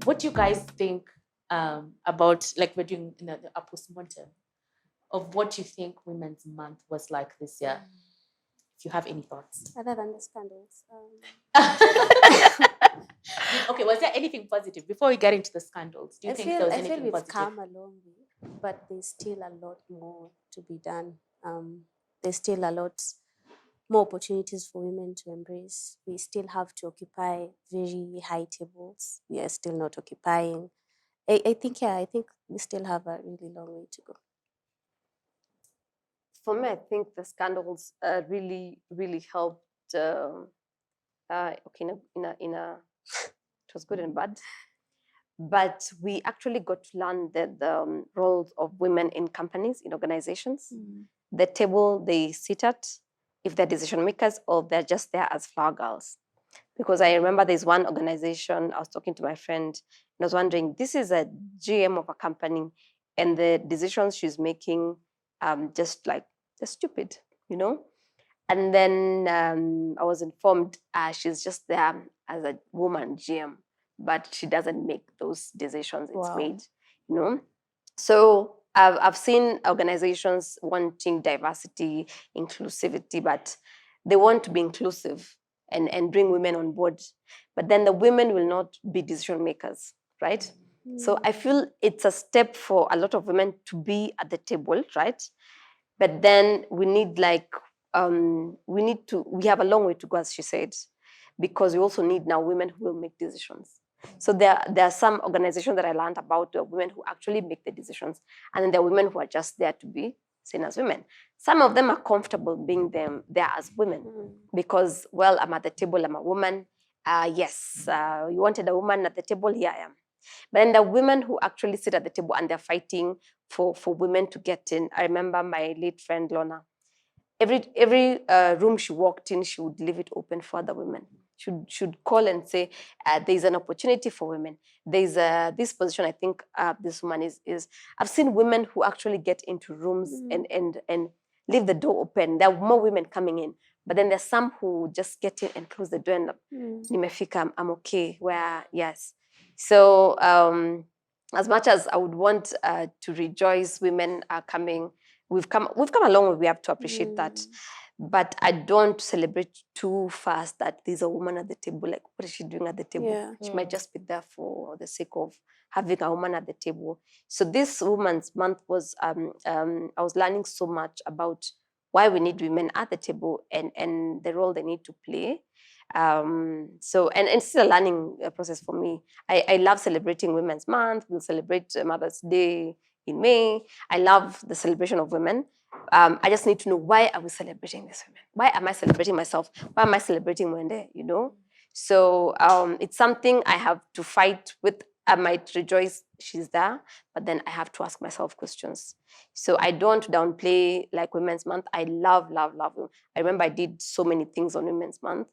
what do you guys think about, like we're doing a postmortem of what you think Women's Month was like this year? If you have any thoughts. Other than the scandals. Okay, was there anything positive before we get into the scandals? Do you think there was anything we've positive? come a long way, but there's still a lot more to be done. There's still a lot more opportunities for women to embrace. We still have to occupy very high tables. We are still not occupying. I think we still have a really long way to go. For me, I think the scandals really, really helped. It was good and bad, but we actually got to learn the roles of women in companies, in organizations, the table they sit at, if they're decision makers or they're just there as flower girls. Because I remember there's one organization, I was talking to my friend, and I was wondering, this is a GM of a company, and the decisions she's making, just stupid, you know? And then I was informed she's just there as a woman GM, but she doesn't make those decisions. It's made, you know? So I've seen organizations wanting diversity, inclusivity, but they want to be inclusive and bring women on board. But then the women will not be decision makers, right? So I feel it's a step for a lot of women to be at the table, right? But then we need we have a long way to go, as she said, because we also need now women who will make decisions. So there are some organizations that I learned about, women who actually make the decisions, and then there are women who are just there to be seen as women. Some of them are comfortable being there as women because, well, I'm at the table, I'm a woman. Yes, you wanted a woman at the table, here I am. But then the women who actually sit at the table and they're fighting for women to get in. I remember my late friend Lorna. Every room she walked in, she would leave it open for other women. Should call and say, there's an opportunity for women. There's this position, I think this woman is. I've seen women who actually get into rooms and leave the door open. There are more women coming in. But then there's some who just get in and close the door and nimefika, I'm okay, where, yes. So as much as I would want to rejoice women are coming, we've come a long way. We have to appreciate that. But I don't celebrate too fast that there's a woman at the table. Like, what is she doing at the table? Yeah. She might just be there for the sake of having a woman at the table. So this Women's Month was, I was learning so much about why we need women at the table and the role they need to play. So it's still a learning process for me. I love celebrating Women's Month. We'll celebrate Mother's Day in May. I love the celebration of women. I just need to know, why are we celebrating these women? Why am I celebrating myself? Why am I celebrating Mwende, you know? So it's something I have to fight with. I might rejoice she's there, but then I have to ask myself questions. So I don't downplay like Women's Month. I love, love, love them. I remember I did so many things on Women's Month,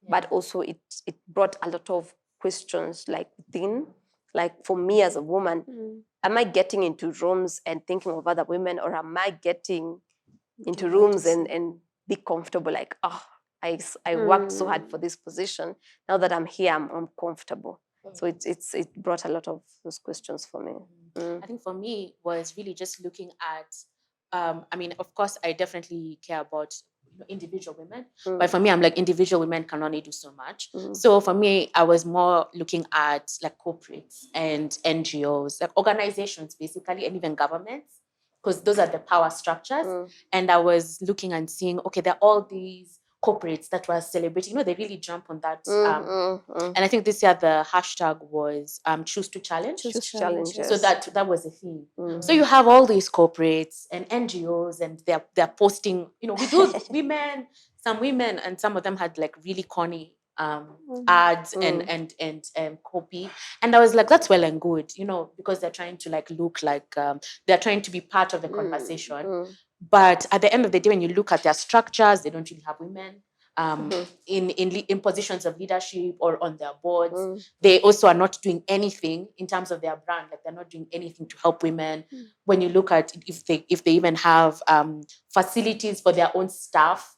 but also it brought a lot of questions like within. Like for me as a woman, am I getting into rooms and thinking of other women, or am I getting into rooms and be comfortable? Like, oh, I worked so hard for this position. Now that I'm here, I'm comfortable. So it brought a lot of those questions for me. I think for me was really just looking at, I mean, of course, I definitely care about individual women, but for me, I'm like, individual women can only do so much. So for me, I was more looking at like corporates and NGOs, like organizations basically, and even governments, because those are the power structures. And I was looking and seeing, okay, there are all these corporates that were celebrating, they really jump on that. And I think this year the hashtag was choose to challenge. Choose to challenge. So that was a theme. So you have all these corporates and NGOs, and they're posting, with those women, some women, and some of them had like really corny ads and copy. And I was like, that's well and good, because they're trying to like look like they're trying to be part of the conversation. But at the end of the day, when you look at their structures, they don't really have women in positions of leadership or on their boards. They also are not doing anything in terms of their brand. Like, they're not doing anything to help women. When you look at if they even have facilities for their own staff,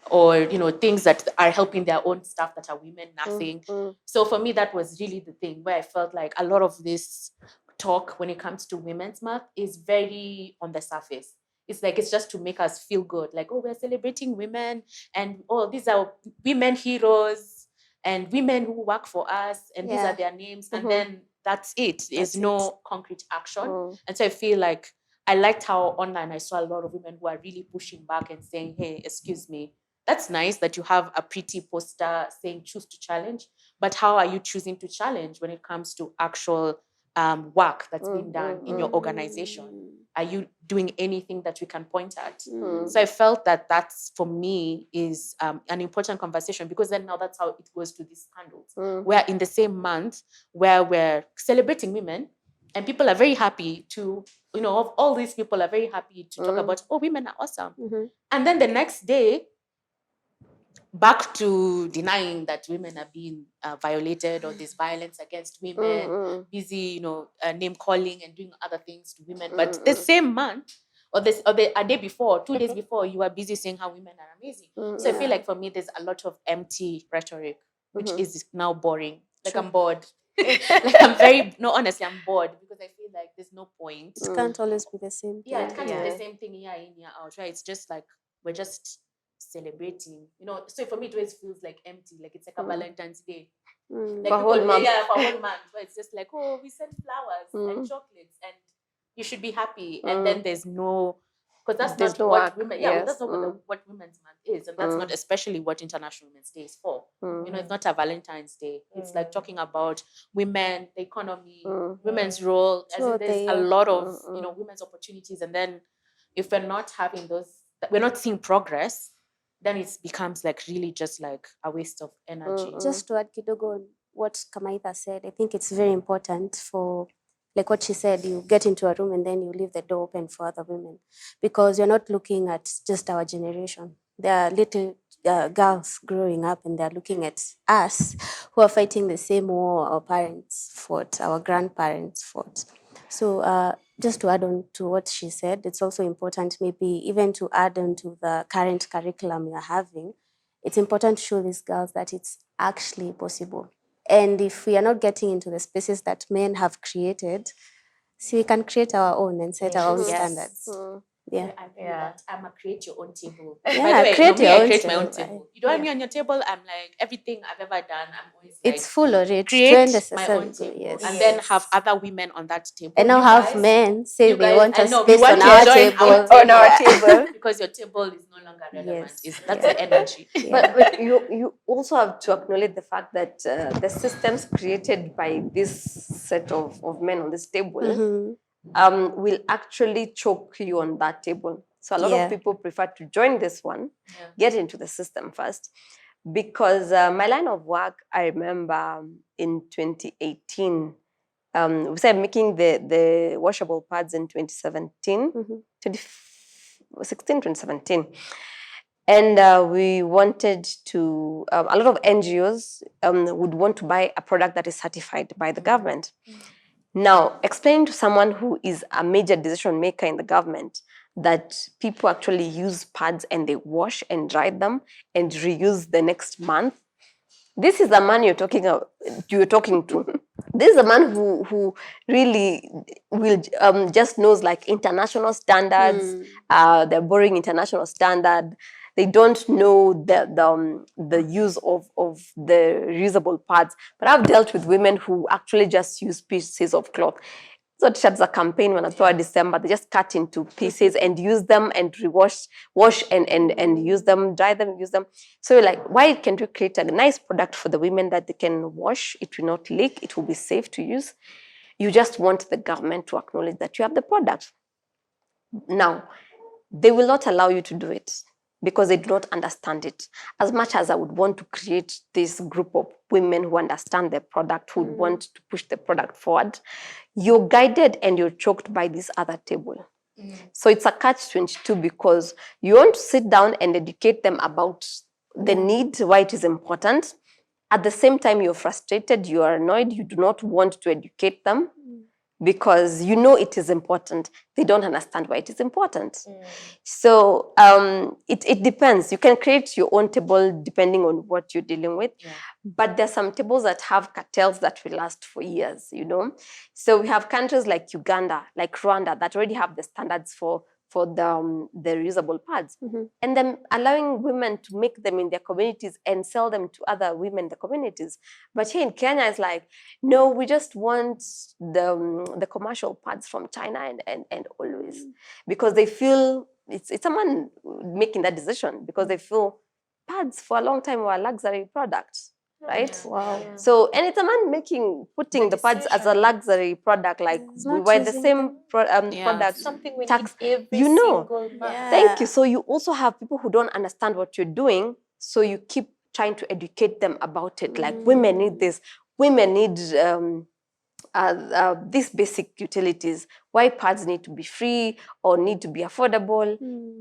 or things that are helping their own staff that are women, nothing. So for me, that was really the thing where I felt like a lot of this talk when it comes to Women's Month is very on the surface. It's like it's just to make us feel good, like, oh, we're celebrating women, and oh, these are women heroes and women who work for us, and these are their names, and then that's it. There's no concrete action. And so I feel like I liked how online I saw a lot of women who are really pushing back and saying, hey, excuse me, that's nice that you have a pretty poster saying choose to challenge, but how are you choosing to challenge when it comes to actual work that's being done in your organization? Are you doing anything that we can point at? So I felt that that's, for me, is an important conversation, because then now that's how it goes to these scandals. Where in the same month where we're celebrating women, and people are very happy to, all these people are very happy to talk about, oh, women are awesome. And then the next day, back to denying that women are being violated, or there's violence against women, busy, name calling and doing other things to women. But the same month, or a day before, 2 days before, you are busy saying how women are amazing. So I feel like for me, there's a lot of empty rhetoric, which is now boring. Like I'm bored. Like honestly, I'm bored, because I feel like there's no point. It can't always be the same thing. Yeah, it can't be the same thing year in, year out, right? It's just like we're just celebrating, so for me it always feels like empty, like it's like a Valentine's Day, like for a whole month. For a whole month, where it's just like, oh, we send flowers and chocolates and you should be happy, and then there's no, because that's not what women, that's not what Women's Month is, and that's not especially what International Women's Day is for. It's not a Valentine's Day. It's like talking about women, the economy, women's role, as in there's a lot of women's opportunities, and then if we're not having those, we're not seeing progress, then it becomes like really just like a waste of energy. Just to add kidogo on what Kamaitha said, I think it's very important for, like what she said, you get into a room and then you leave the door open for other women, because you're not looking at just our generation. There are little girls growing up, and they're looking at us who are fighting the same war our parents fought, our grandparents fought. So just to add on to what she said, it's also important maybe even to add on to the current curriculum we are having. It's important to show these girls that it's actually possible. And if we are not getting into the spaces that men have created, we can create our own and set our own standards. Yeah. I agree that I'm a create your own table. Yeah, By the way, create I your create own my own table, table. You don't have me on your table, I'm like, everything I've ever done, I'm always like, It's full already. create my own table, yes. and then have other women on that table. And now You have guys- men say you they guys- want I us know, based we on want our to join table. on our table. because your table is no longer relevant. Yes. That's the energy. But you also have to acknowledge the fact that the systems created by this set of men on this table will actually choke you on that table. So a lot of people prefer to join this one, get into the system first, because my line of work, I remember in 2018, we started making the washable pads in 2017, 2016, 2017. And we wanted to, a lot of NGOs would want to buy a product that is certified by the government. Now, explaining to someone who is a major decision maker in the government that people actually use pads and they wash and dry them and reuse the next month. This is the man you're talking to. This is a man who really will just knows like international standards. They're borrowing international standard. They don't know the use of the reusable pads. But I've dealt with women who actually just use pieces of cloth. So t-shirts, a campaign when I thought December, they just cut into pieces and use them and wash and use them, dry them, use them. So you're like, why can't we create a nice product for the women that they can wash? It will not leak. It will be safe to use. You just want the government to acknowledge that you have the product. Now, they will not allow you to do it because they do not understand it. As much as I would want to create this group of women who understand the product, who would want to push the product forward, you're guided and you're choked by this other table. So it's a catch-22 because you want to sit down and educate them about the need, why it is important. At the same time, you're frustrated, you are annoyed, you do not want to educate them. because you know it is important. They don't understand why it is important. So it depends. You can create your own table depending on what you're dealing with. Yeah. But there's some tables that have cartels that will last for years, you know. So we have countries like Uganda, like Rwanda, that already have the standards for the reusable pads, and then allowing women to make them in their communities and sell them to other women in the communities. But here in Kenya, it's like, no, we just want the commercial pads from China and always, because they feel it's someone making that decision, because they feel pads for a long time were a luxury product. Right? Wow. Yeah. So, and it's a man putting the pads as a luxury product, like He's we not buy the choosing same them. product. Something we tax, need every you know. single month. Yeah. Thank you. So you also have people who don't understand what you're doing, so you keep trying to educate them about it. Like, women need this, women need these basic utilities. Why pads need to be free or need to be affordable?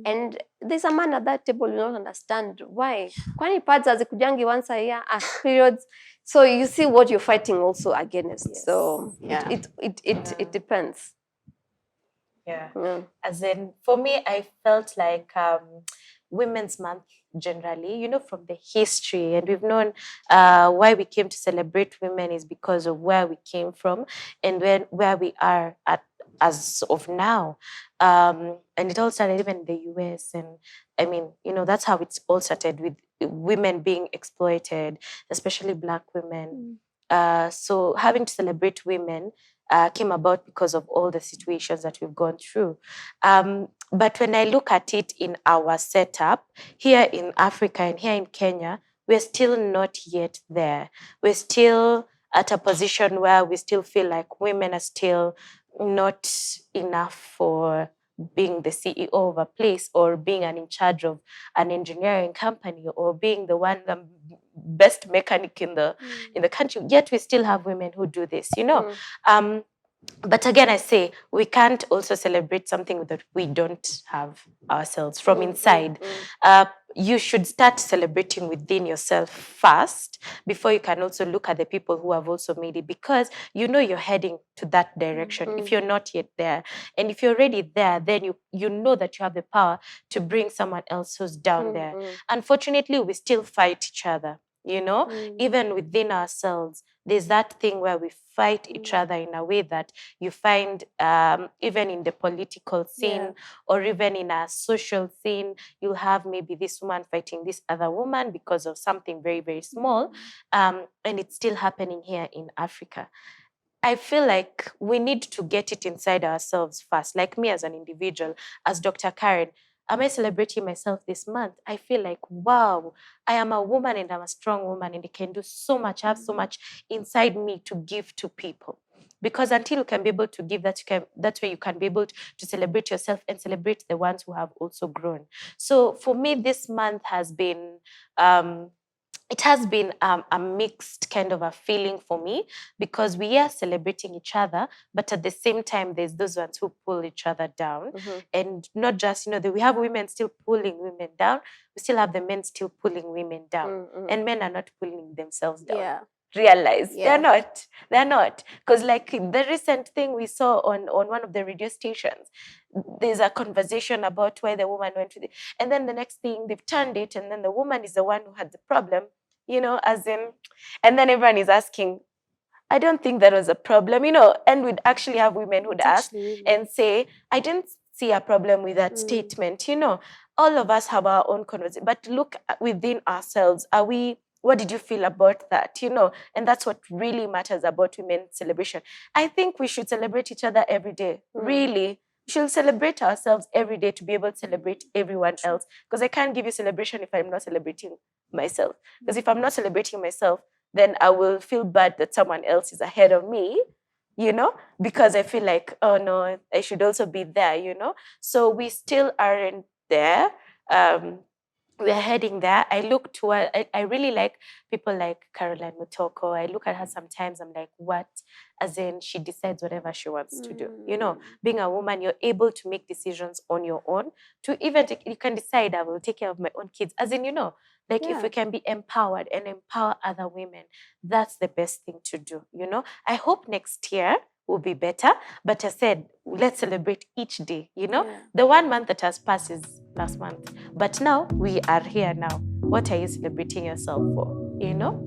And there's a man at that table who don't understand why. Kwani pads hazikujangi once a year, periods. So you see what you're fighting also against. Yes. So Yeah. it depends. Yeah. Yeah. As in, for me, I felt like Women's Month generally, you know, from the history, and we've known why we came to celebrate women is because of where we came from and where we are at as of now. And it all started even in the US. And I mean, you know, that's how it's all started, with women being exploited, especially Black women. So having to celebrate women came about because of all the situations that we've gone through. But when I look at it in our setup here in Africa and here in Kenya, we're still not yet there. We're still at a position where we still feel like women are still not enough for being the CEO of a place, or being in charge of an engineering company, or being the best mechanic in the country. Yet we still have women who do this, you know. But again, I say we can't also celebrate something that we don't have ourselves from inside. You should start celebrating within yourself first before you can also look at the people who have also made it, because you know you're heading to that direction if you're not yet there. And if you're already there, then you know that you have the power to bring someone else who's down there. Unfortunately, we still fight each other, you know, even within ourselves. There's that thing where we fight each other in a way that you find even in the political scene, or even in a social scene, you'll have maybe this woman fighting this other woman because of something very, very small. And it's still happening here in Africa. I feel like we need to get it inside ourselves first. Like me as an individual, as Dr. Karen, am I celebrating myself this month? I feel like, wow, I am a woman and I'm a strong woman and I can do so much. I have so much inside me to give to people. Because until you can be able to give, that's where you can be able to celebrate yourself and celebrate the ones who have also grown. So for me, this month has been it has been a mixed kind of a feeling for me, because we are celebrating each other, but at the same time, there's those ones who pull each other down. And not just, you know, we have women still pulling women down, we still have the men still pulling women down. And men are not pulling themselves down. Realize they're not, because like the recent thing we saw on one of the radio stations, there's a conversation about why the woman went with it, and then the next thing they've turned it, and then the woman is the one who had the problem, you know, as in, and then everyone is asking, I don't think that was a problem, you know. And we'd actually have women who'd ask and say, I didn't see a problem with that statement, you know. All of us have our own conversation, but look within ourselves. What did you feel about that? You know, and that's what really matters about women's celebration. I think we should celebrate each other every day. Really. We should celebrate ourselves every day to be able to celebrate everyone else. Because I can't give you celebration if I'm not celebrating myself. Because if I'm not celebrating myself, then I will feel bad that someone else is ahead of me, you know, because I feel like, oh no, I should also be there, you know. So we still aren't there. We're heading there. I look toward, I really like people like Caroline Mutoko. I look at her sometimes, I'm like, what? As in, she decides whatever she wants to do. You know, being a woman, you're able to make decisions on your own. To even you can decide, I will take care of my own kids. As in, you know, like if we can be empowered and empower other women, that's the best thing to do. You know, I hope next year will be better. But I said, let's celebrate each day, you know? Yeah. The 1 month that has passed is last month. But now we are here now. What are you celebrating yourself for, you know?